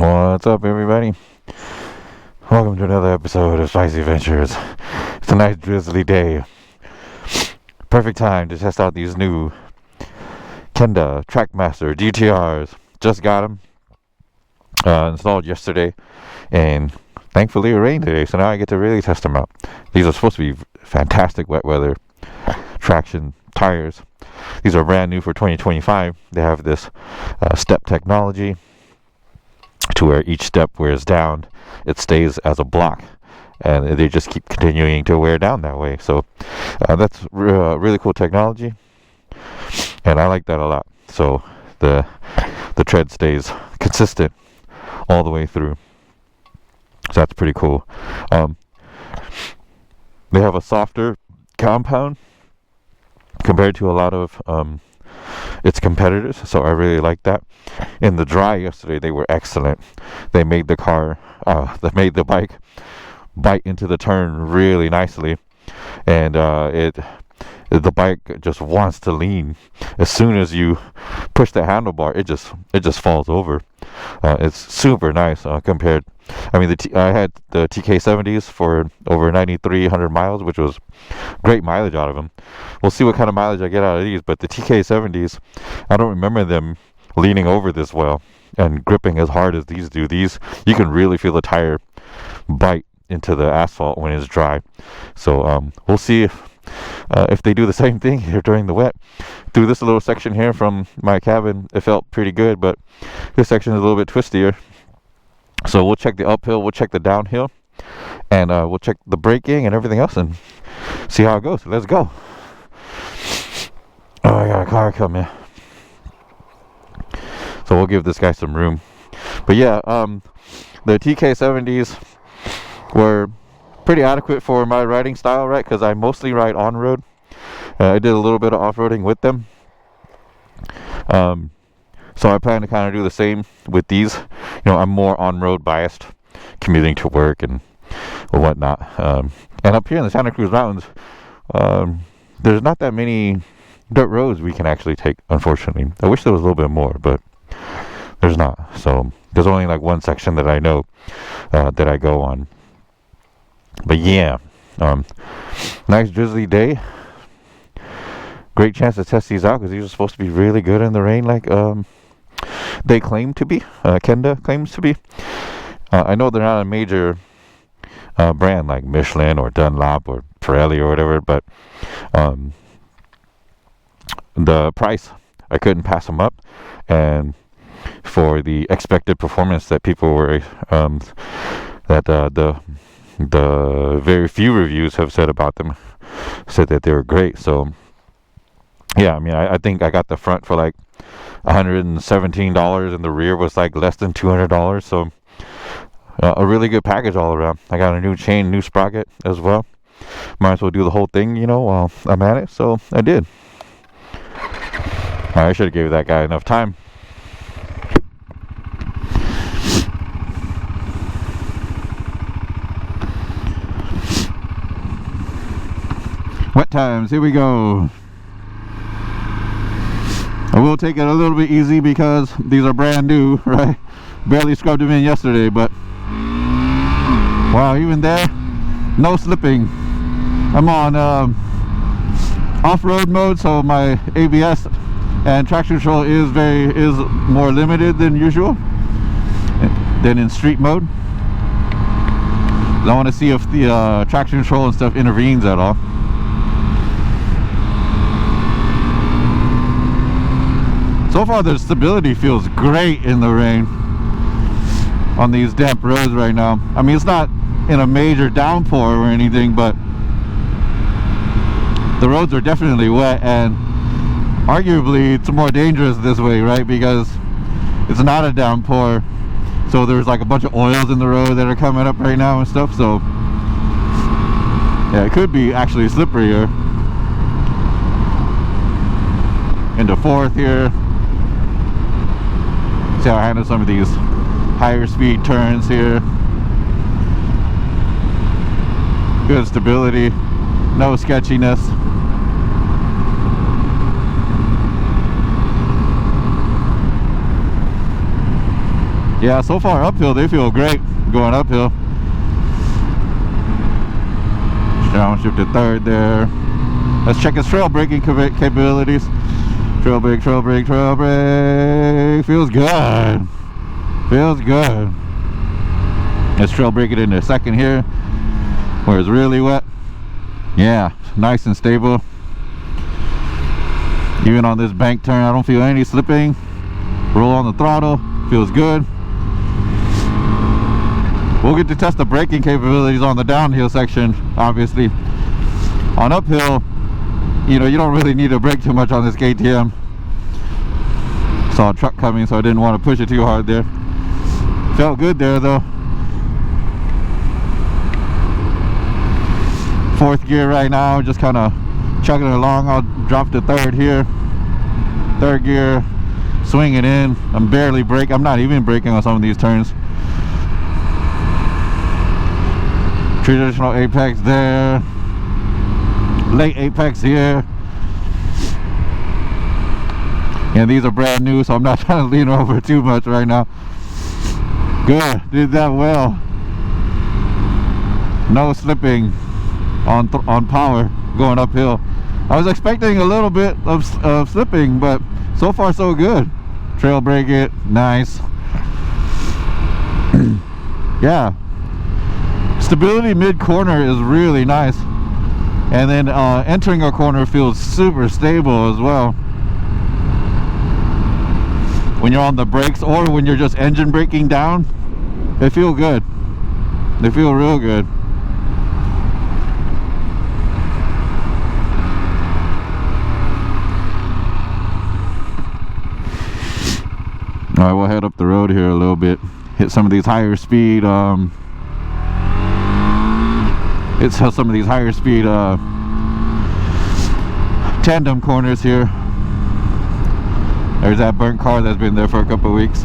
What's up, everybody? Welcome to another episode of Spicy Adventures. It's a nice drizzly day. Perfect time to test out these new Kenda Trackmaster DTRs. Just got them installed yesterday, and thankfully it rained today, so now I get to really test them out. These are supposed to be fantastic wet weather traction tires. These are brand new for 2025. They have this step technology to where each step wears down, it stays as a block, and they just keep continuing to wear down that way. So that's really cool technology, and I like that a lot. So the tread stays consistent all the way through, so that's pretty cool. They have a softer compound compared to a lot of its competitors, so I really like that. In the dry yesterday, they were excellent. They made the bike bite into the turn really nicely, and the bike just wants to lean. As soon as you push the handlebar, it just falls over. It's super nice compared. I mean, I had the TK70s for over 9,300 miles, which was great mileage out of them. We'll see what kind of mileage I get out of these, but the TK70s, I don't remember them leaning over this well and gripping as hard as these do. These, you can really feel the tire bite into the asphalt when it's dry. So we'll see if they do the same thing here during the wet. Through this little section here from my cabin, it felt pretty good, but this section is a little bit twistier. So we'll check the uphill, we'll check the downhill, and we'll check the braking and everything else and see how it goes. Let's go. Oh, I got a car coming. So we'll give this guy some room. But yeah, the TK70s were pretty adequate for my riding style, right? Because I mostly ride on-road. I did a little bit of off-roading with them. So I plan to kind of do the same with these. You know, I'm more on-road biased, commuting to work and whatnot. And up here in the Santa Cruz Mountains, there's not that many dirt roads we can actually take, unfortunately. I wish there was a little bit more, but there's not. So there's only like one section that I know that I go on. But yeah, nice drizzly day. Great chance to test these out because these are supposed to be really good in the rain, like they claim to be. Kenda claims to be. I know they're not a major brand like Michelin or Dunlop or Pirelli or whatever, but the price, I couldn't pass them up, and for the expected performance that people were the very few reviews have said about them, said that they were great. So yeah, I mean, I think I got the front for like $117, and the rear was like less than $200. So a really good package all around. I got a new chain, new sprocket as well. Might as well do the whole thing, you know, while I'm at it. So I did. I should have gave that guy enough time. Wet times, here we go. I will take it a little bit easy because these are brand new, right? Barely scrubbed them in yesterday, but wow, even there, no slipping. I'm on off-road mode, so my ABS and traction control is more limited than usual than in street mode. I want to see if the traction control and stuff intervenes at all. So far, the stability feels great in the rain on these damp roads right now. I mean, it's not in a major downpour or anything, but the roads are definitely wet, and arguably it's more dangerous this way, right? Because it's not a downpour, so there's like a bunch of oils in the road that are coming up right now and stuff. So yeah, it could be actually slipperier. Into fourth here. See how I handle some of these higher speed turns here. Good stability, no sketchiness. Yeah, so far uphill they feel great going uphill. Downshift to third there. Let's check his trail braking capabilities. Trail brake, trail brake, trail brake. Feels good. Feels good. Let's trail brake it into second here, where it's really wet. Yeah, nice and stable. Even on this bank turn, I don't feel any slipping. Roll on the throttle, feels good. We'll get to test the braking capabilities on the downhill section, obviously. On uphill, you know, you don't really need to brake too much on this KTM. Saw a truck coming, so I didn't want to push it too hard there. Felt good there though. Fourth gear right now, just kind of chugging along. I'll drop to third here. Third gear, swing it in. I'm barely braking. I'm not even braking on some of these turns. Traditional apex there. Late apex here. And these are brand new, so I'm not trying to lean over too much right now. Good, did that well. No slipping on power going uphill. I was expecting a little bit of slipping, but so far so good. Trail brake it, nice. Yeah, stability mid corner is really nice, and then entering a corner feels super stable as well. When you're on the brakes or when you're just engine braking down, they feel good. They feel real good. All right, we'll head up the road here a little bit. Hit some of these higher speed. It's some of these higher speed tandem corners here. There's that burnt car that's been there for a couple of weeks.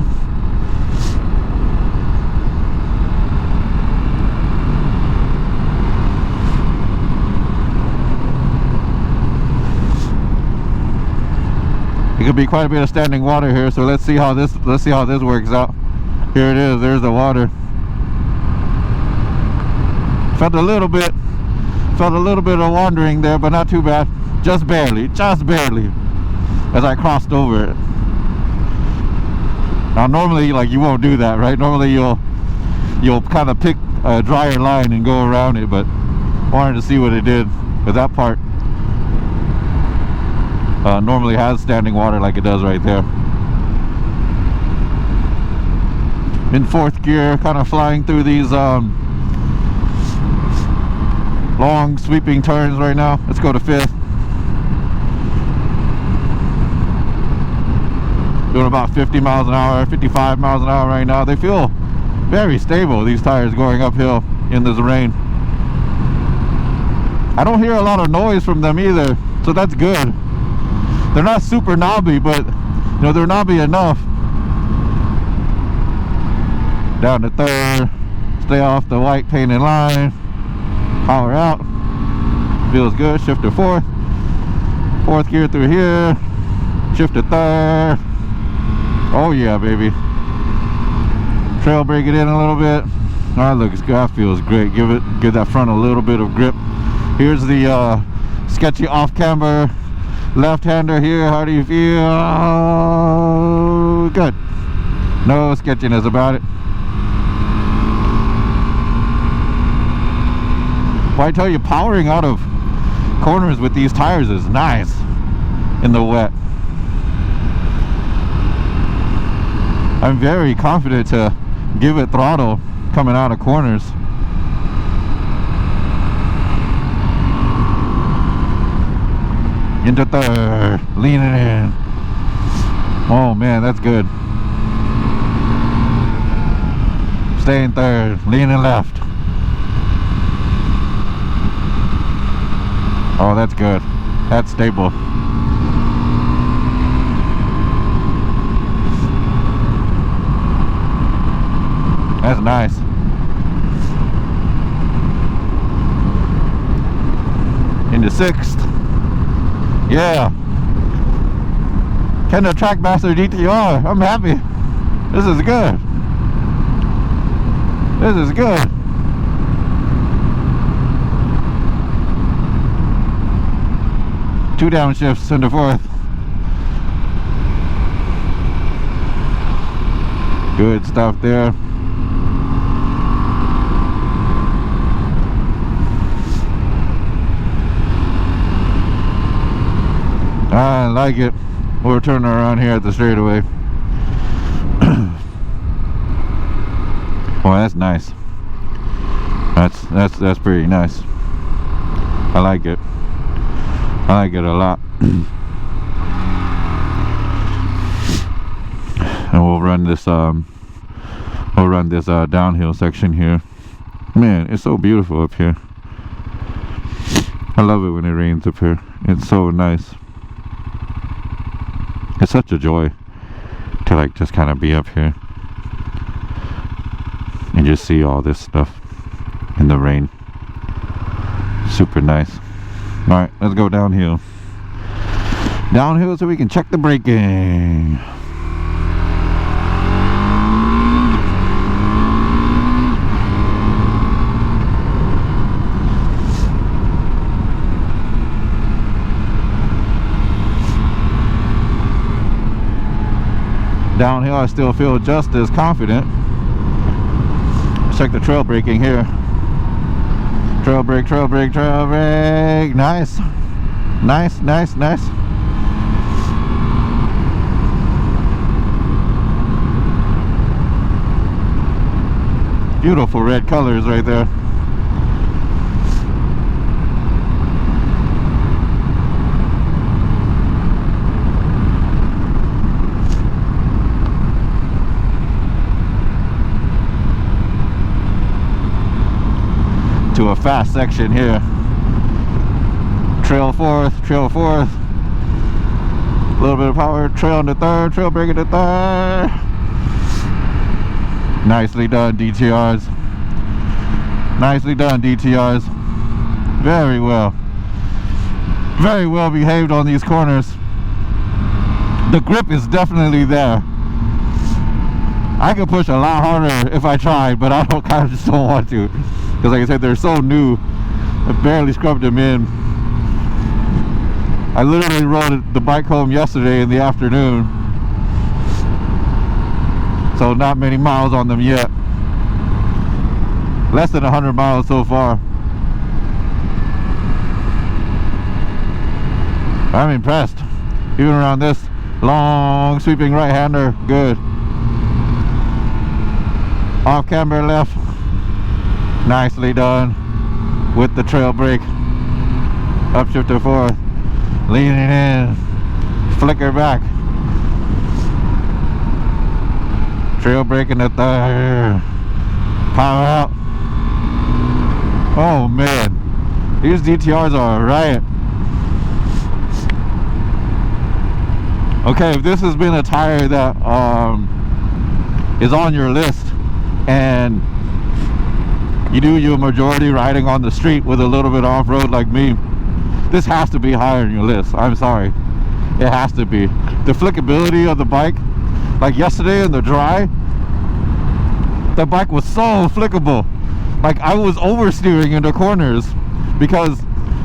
It could be quite a bit of standing water here, so let's see how this works out. Here it is. There's the water. Felt a little bit of wandering there, but not too bad. Just barely, as I crossed over it. Now normally, like, you won't do that, right? Normally you'll kind of pick a drier line and go around it, but wanted to see what it did. But that part normally has standing water like it does right there. In fourth gear, kind of flying through these long sweeping turns right now. Let's go to fifth. Doing about 50 miles an hour, 55 miles an hour right now. They feel very stable, these tires, going uphill in this rain. I don't hear a lot of noise from them either, so that's good. They're not super knobby, but you know, they're knobby enough. Down to third, stay off the white painted line, power out, feels good. Shift to fourth, fourth gear through here, shift to third. Oh yeah, baby. Trail brake it in a little bit. That looks good. That feels great. Give that front a little bit of grip. Here's the sketchy off-camber left-hander here. How do you feel? Good. No sketchiness about it. Well, I tell you, powering out of corners with these tires is nice in the wet. I'm very confident to give it throttle coming out of corners. Into third, leaning in. Oh man, that's good. Staying third, leaning left. Oh, that's good. That's stable. That's nice. Into sixth. Yeah. Kenda Trackmaster DTR. I'm happy. This is good. This is good. Two downshifts into fourth. Good stuff there. I like it. We're turning around here at the straightaway. Well, that's nice. That's pretty nice. I like it. I like it a lot. And we'll run this downhill section here. Man, it's so beautiful up here. I love it when it rains up here. It's so nice. It's such a joy to like just kind of be up here and just see all this stuff in the rain. Super nice. Alright, let's go downhill. Downhill so we can check the braking. Downhill I still feel just as confident. Check the trail braking here. Trail brake, trail brake, trail brake. Nice. Nice, nice, nice. Beautiful red colors right there. To a fast section here. Trail fourth, trail fourth. A little bit of power, trail into third, trail brake into third. Nicely done, DTRs. Nicely done, DTRs. Very well. Very well behaved on these corners. The grip is definitely there. I could push a lot harder if I tried, but I just don't want to. Because like I said, they're so new. I barely scrubbed them in. I literally rode the bike home yesterday in the afternoon. So not many miles on them yet. Less than 100 miles so far. I'm impressed. Even around this long sweeping right-hander, good. Off camber left. Nicely done with the trail brake. Upshift to fourth. Leaning in. Flicker back. Trail brake in the third. Power out. Oh man. These DTRs are a riot. Okay, if this has been a tire that is on your list and you do your majority riding on the street with a little bit off-road like me, this has to be higher on your list. I'm sorry, it has to be. The flickability of the bike, like yesterday in the dry, the bike was so flickable. Like I was oversteering into corners because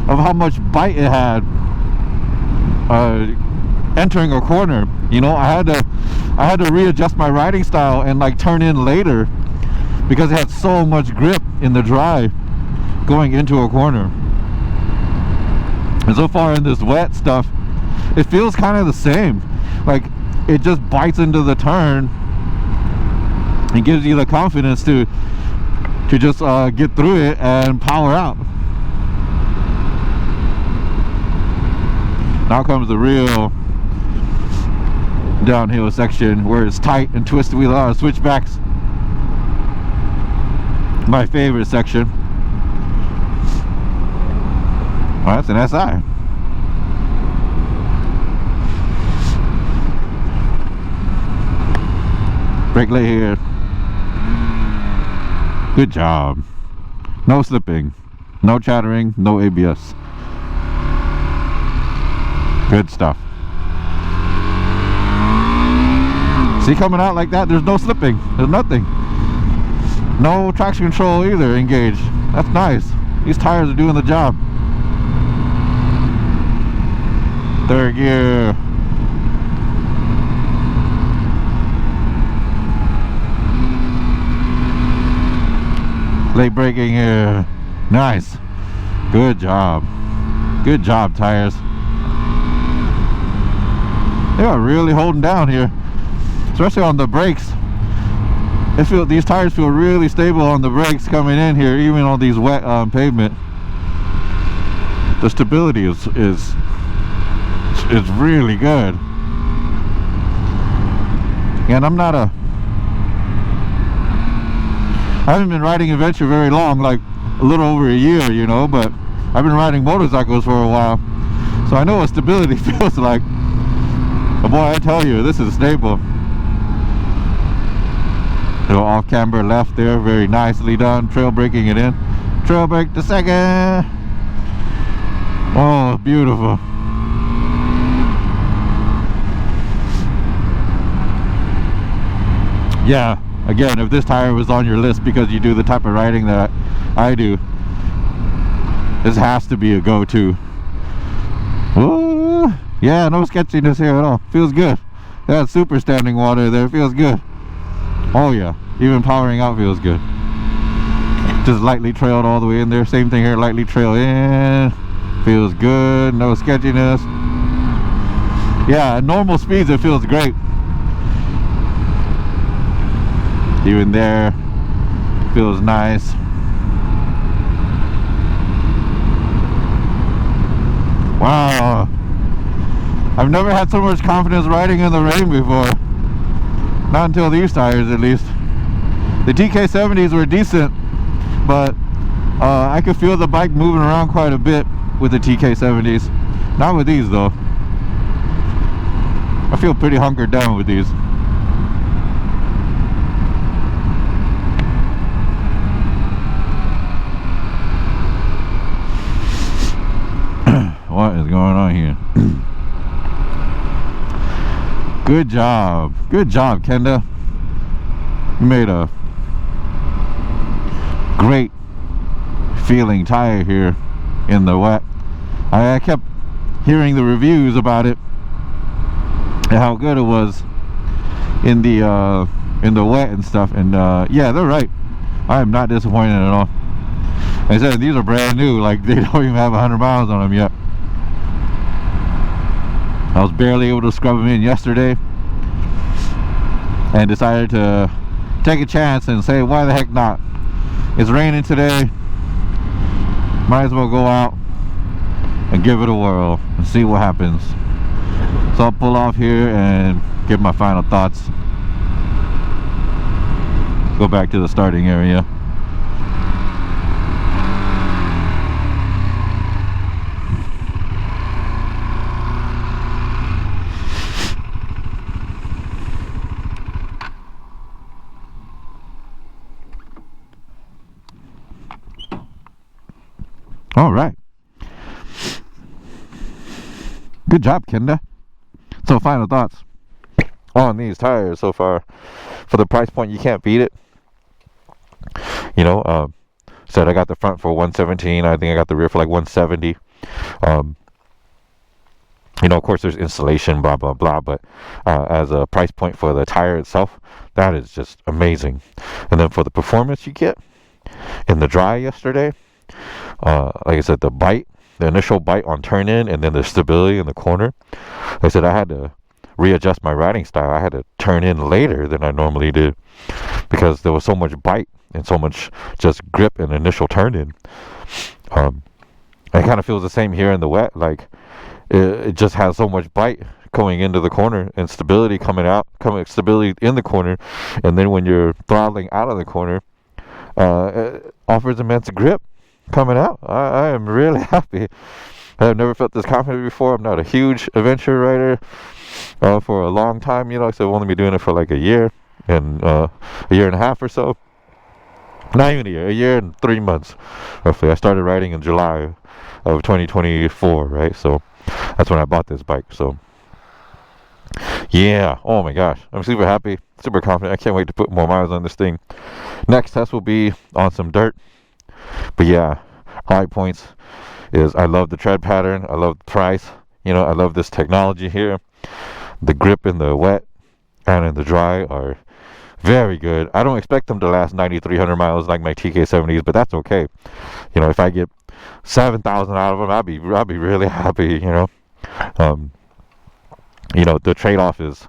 of how much bite it had entering a corner. You know, I had to readjust my riding style and like turn in later because it had so much grip in the dry going into a corner. And so far in this wet stuff, it feels kind of the same. Like it just bites into the turn and gives you the confidence to just get through it and power out. Now comes the real downhill section where it's tight and twisted with a lot of switchbacks. My favorite section. Oh, that's an SI. Brake lay here. Good job. No slipping, no chattering, no ABS. Good stuff. See, coming out like that, there's no slipping. There's nothing. No traction control either engaged. That's nice. These tires are doing the job. Third gear. Late braking here. Nice. Good job. Good job, tires. They are really holding down here, especially on the brakes. These tires feel really stable on the brakes coming in here, even on these wet pavement. The stability is really good. And I haven't been riding adventure very long, like a little over a year, you know, but I've been riding motorcycles for a while, so I know what stability feels like. But boy, I tell you, this is stable. Little off camber left there, very nicely done. Trail braking it in. Trail brake the second. Oh, beautiful. Yeah, again, if this tire was on your list because you do the type of riding that I do, this has to be a go-to. Ooh, yeah, no sketchiness here at all. Feels good. That super standing water there feels good. Oh yeah, even powering out feels good. Just lightly trailed all the way in there. Same thing here, lightly trail in. Feels good, no sketchiness. Yeah, at normal speeds it feels great. Even there, feels nice. Wow, I've never had so much confidence riding in the rain before. Not until these tires, at least. The TK70s were decent, but I could feel the bike moving around quite a bit with the TK70s. Not with these though. I feel pretty hunkered down with these. What is going on here? Good job. Good job, Kenda. You made a great feeling tire here in the wet. I kept hearing the reviews about it and how good it was in the wet and stuff, and yeah, they're right. I am not disappointed at all. Like I said, these are brand new, like they don't even have 100 miles on them yet. I was barely able to scrub them in yesterday and decided to take a chance and say, why the heck not? It's raining today, might as well go out and give it a whirl and see what happens. So I'll pull off here and give my final thoughts. Go back to the starting area. All right. Good job, Kenda. So, final thoughts on these tires so far. For the price point, you can't beat it. You know, said I got the front for $117. I think I got the rear for like $170. You know, of course, there's installation, blah blah blah, but as a price point for the tire itself, that is just amazing. And then for the performance you get in the dry yesterday, like I said, the initial bite on turn in, and then the stability in the corner. Like I said, I had to readjust my riding style. I had to turn in later than I normally do because there was so much bite and so much just grip and initial turn in. It kind of feels the same here in the wet. Like it just has so much bite going into the corner and stability stability in the corner, and then when you're throttling out of the corner, it offers immense grip coming out. I am really happy. I've never felt this confident before. I'm not a huge adventure rider for a long time, you know, so I've only been doing it for like a year and a year and a half or so. Not even a year and 3 months roughly. I started riding in July of 2024, right? So that's when I bought this bike. So yeah, oh my gosh, I'm super happy, super confident. I can't wait to put more miles on this thing. Next test will be on some dirt. But yeah, high points is I love the tread pattern. I love the price. You know, I love this technology here. The grip in the wet and in the dry are very good. I don't expect them to last 9,300 miles like my TK70s, but that's okay. You know, if I get 7,000 out of them, I'll be really happy. Um, the trade-off is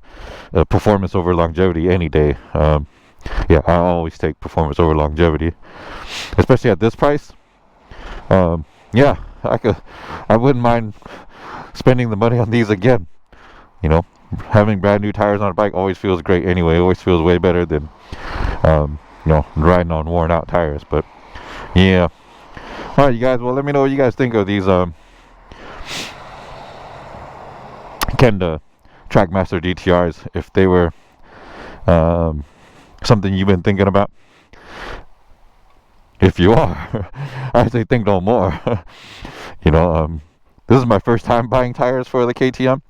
performance over longevity any day. Yeah, I always take performance over longevity, especially at this price. Yeah, I wouldn't mind spending the money on these again. You know, having brand new tires on a bike always feels great anyway. It always feels way better than riding on worn out tires. But yeah, all right, you guys. Well, let me know what you guys think of these Kenda Trackmaster DTRs. If they were something you've been thinking about. If you are, I say think no more. This is my first time buying tires for the KTM,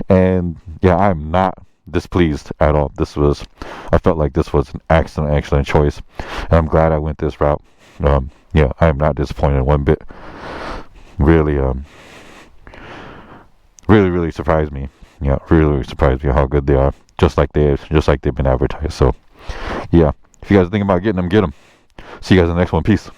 and yeah, I'm not displeased at all. I felt like this was an excellent choice, and I'm glad I went this route. Yeah, I am not disappointed one bit. Really, really surprised me. Yeah, really surprised me how good they are. Just like they've been advertised. So, yeah, if you guys are thinking about getting them, get them. See you guys in the next one. Peace.